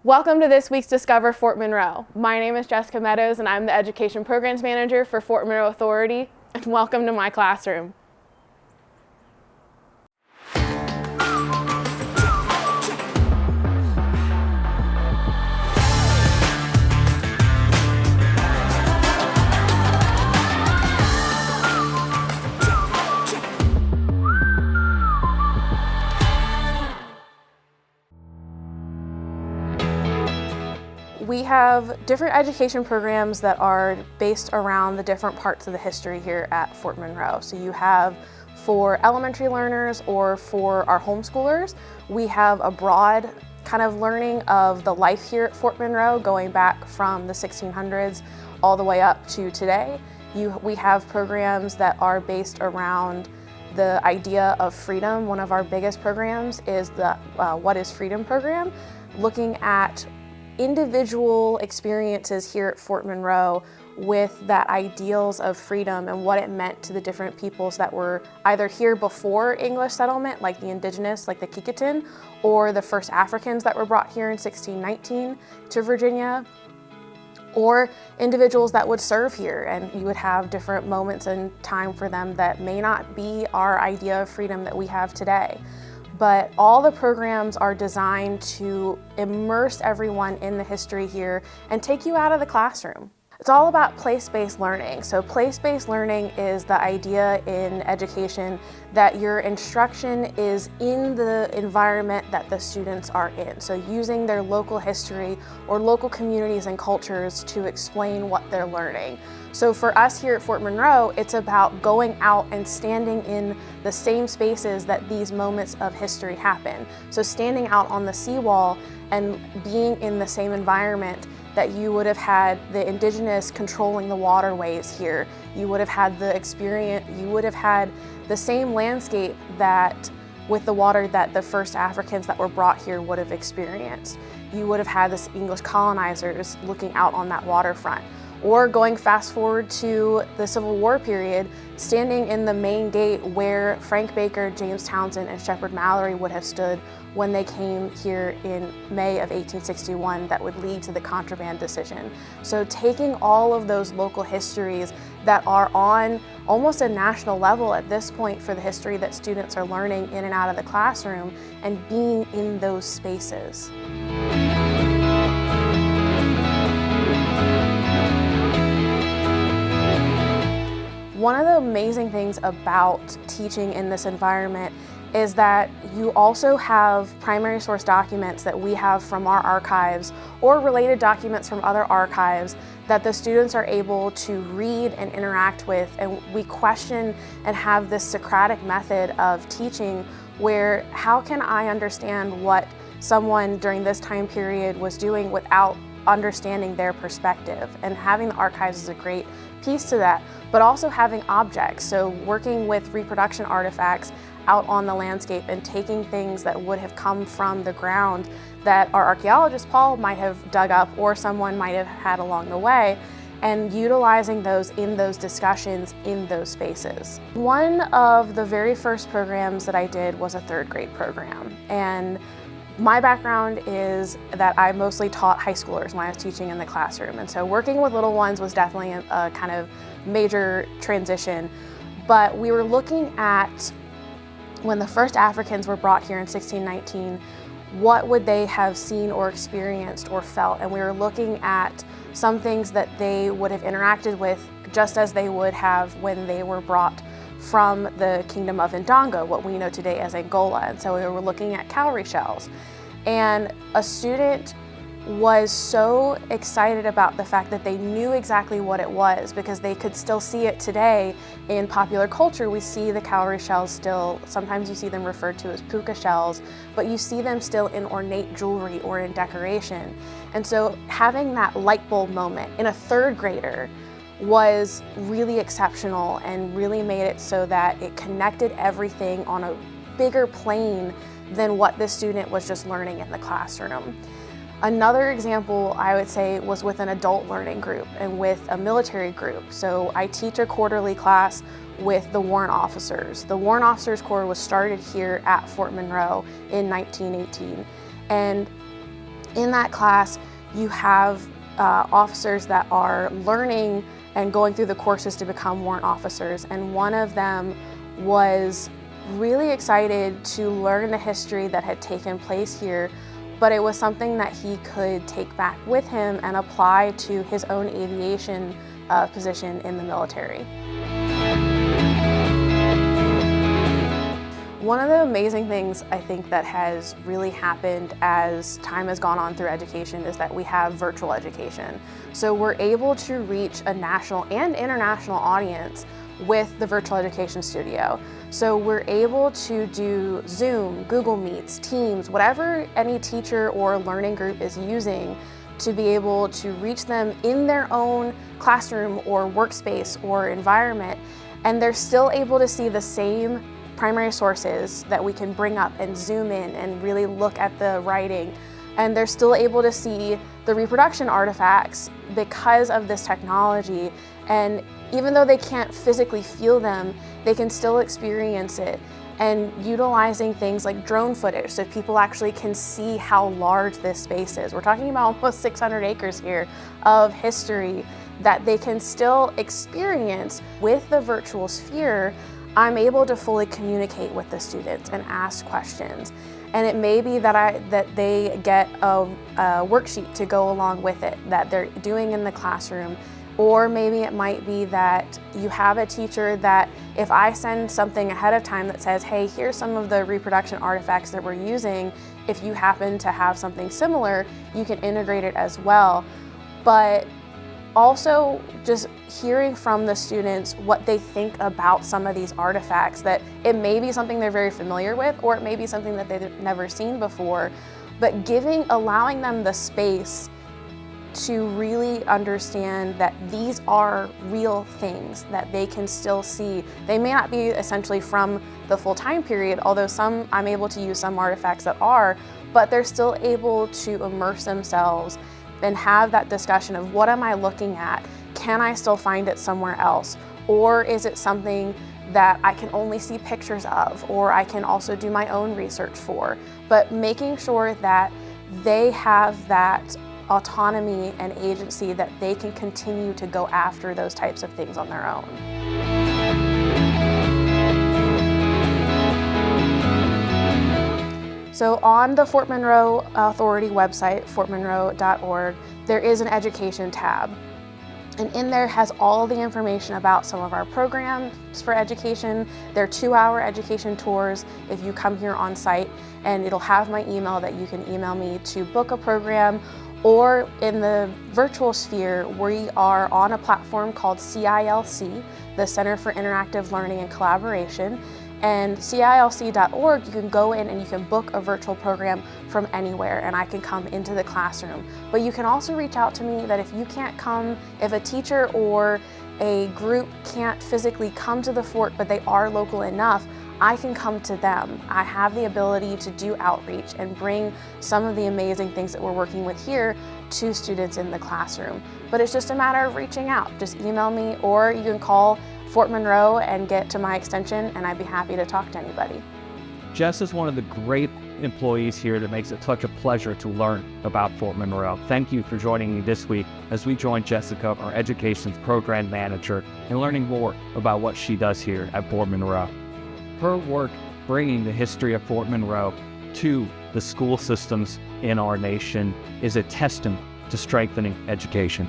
Welcome to this week's Discover Fort Monroe. My name is Jessica Meadows and I'm the Education Programs Manager for Fort Monroe Authority, and welcome to my classroom. We have different education programs that are based around the different parts of the history here at Fort Monroe. So you have for elementary learners or for our homeschoolers, we have a broad kind of learning of the life here at Fort Monroe going back from the 1600s all the way up to today. We have programs that are based around the idea of freedom. One of our biggest programs is the What is Freedom program, looking at individual experiences here at Fort Monroe with that ideals of freedom and what it meant to the different peoples that were either here before English settlement, like the indigenous, like the Kickatin, or the first Africans that were brought here in 1619 to Virginia, or individuals that would serve here, and you would have different moments in time for them that may not be our idea of freedom that we have today. But all the programs are designed to immerse everyone in the history here and take you out of the classroom. It's all about place-based learning. So place-based learning is the idea in education that your instruction is in the environment that the students are in. So using their local history or local communities and cultures to explain what they're learning. So for us here at Fort Monroe, it's about going out and standing in the same spaces that these moments of history happen. So standing out on the seawall and being in the same environment that you would have had the indigenous controlling the waterways here. You would have had the experience, you would have had the same landscape that with the water that the first Africans that were brought here would have experienced. You would have had this English colonizers looking out on that waterfront. Or going fast forward to the Civil War period, standing in the main gate where Frank Baker, James Townsend, and Shepard Mallory would have stood when they came here in May of 1861 that would lead to the contraband decision. So taking all of those local histories that are on almost a national level at this point for the history that students are learning in and out of the classroom and being in those spaces. One of the amazing things about teaching in this environment is that you also have primary source documents that we have from our archives or related documents from other archives that the students are able to read and interact with, and we question and have this Socratic method of teaching where how can I understand what someone during this time period was doing without understanding their perspective, and having the archives is a great piece to that, but also having objects. So working with reproduction artifacts out on the landscape and taking things that would have come from the ground that our archaeologist Paul might have dug up or someone might have had along the way, and utilizing those in those discussions in those spaces. One of the very first programs that I did was a third grade program, and my background is that I mostly taught high schoolers when I was teaching in the classroom, and so working with little ones was definitely a kind of major transition. But we were looking at when the first Africans were brought here in 1619, what would they have seen or experienced or felt? And we were looking at some things that they would have interacted with just as they would have when they were brought from the Kingdom of Ndongo, what we know today as Angola. And so we were looking at cowrie shells. And a student was so excited about the fact that they knew exactly what it was because they could still see it today in popular culture. We see the cowrie shells still, sometimes you see them referred to as puka shells, but you see them still in ornate jewelry or in decoration. And so having that light bulb moment in a third grader was really exceptional and really made it so that it connected everything on a bigger plane than what the student was just learning in the classroom. Another example I would say was with an adult learning group and with a military group. So I teach a quarterly class with the Warrant Officers. The Warrant Officers Corps was started here at Fort Monroe in 1918. And In that class, you have officers that are learning and going through the courses to become warrant officers, and one of them was really excited to learn the history that had taken place here, but it was something that he could take back with him and apply to his own aviation position in the military. One of the amazing things I think that has really happened as time has gone on through education is that we have virtual education. So we're able to reach a national and international audience with the virtual education studio. So we're able to do Zoom, Google Meets, Teams, whatever any teacher or learning group is using to be able to reach them in their own classroom or workspace or environment. And they're still able to see the same primary sources that we can bring up and zoom in and really look at the writing. And they're still able to see the reproduction artifacts because of this technology. And even though they can't physically feel them, they can still experience it. And utilizing things like drone footage so people actually can see how large this space is. We're talking about almost 600 acres here of history that they can still experience with the virtual sphere. I'm able to fully communicate with the students and ask questions. And it may be that they get a worksheet to go along with it that they're doing in the classroom. Or maybe it might be that you have a teacher that if I send something ahead of time that says, hey, here's some of the reproduction artifacts that we're using, if you happen to have something similar, you can integrate it as well. But also just hearing from the students what they think about some of these artifacts, that it may be something they're very familiar with, or it may be something that they've never seen before, but allowing them the space to really understand that these are real things that they can still see. They may not be essentially from the full time period, although I'm able to use some artifacts that are, but they're still able to immerse themselves and have that discussion of what am I looking at? Can I still find it somewhere else? Or is it something that I can only see pictures of, or I can also do my own research for? But making sure that they have that autonomy and agency that they can continue to go after those types of things on their own. So on the Fort Monroe Authority website, fortmonroe.org, there is an education tab. And in there has all the information about some of our programs for education. They're 2-hour education tours if you come here on site, and it'll have my email that you can email me to book a program. Or in the virtual sphere, we are on a platform called CILC, the Center for Interactive Learning and Collaboration. And CILC.org, you can go in and you can book a virtual program from anywhere, and I can come into the classroom. But you can also reach out to me that if you can't come, if a teacher or a group can't physically come to the fort, but they are local enough, I can come to them. I have the ability to do outreach and bring some of the amazing things that we're working with here to students in the classroom. But it's just a matter of reaching out. Just email me, or you can call Fort Monroe and get to my extension, and I'd be happy to talk to anybody. Jess is one of the great employees here that makes it such a pleasure to learn about Fort Monroe. Thank you for joining me this week as we join Jessica, our Education Program Manager, and learning more about what she does here at Fort Monroe. Her work bringing the history of Fort Monroe to the school systems in our nation is a testament to strengthening education.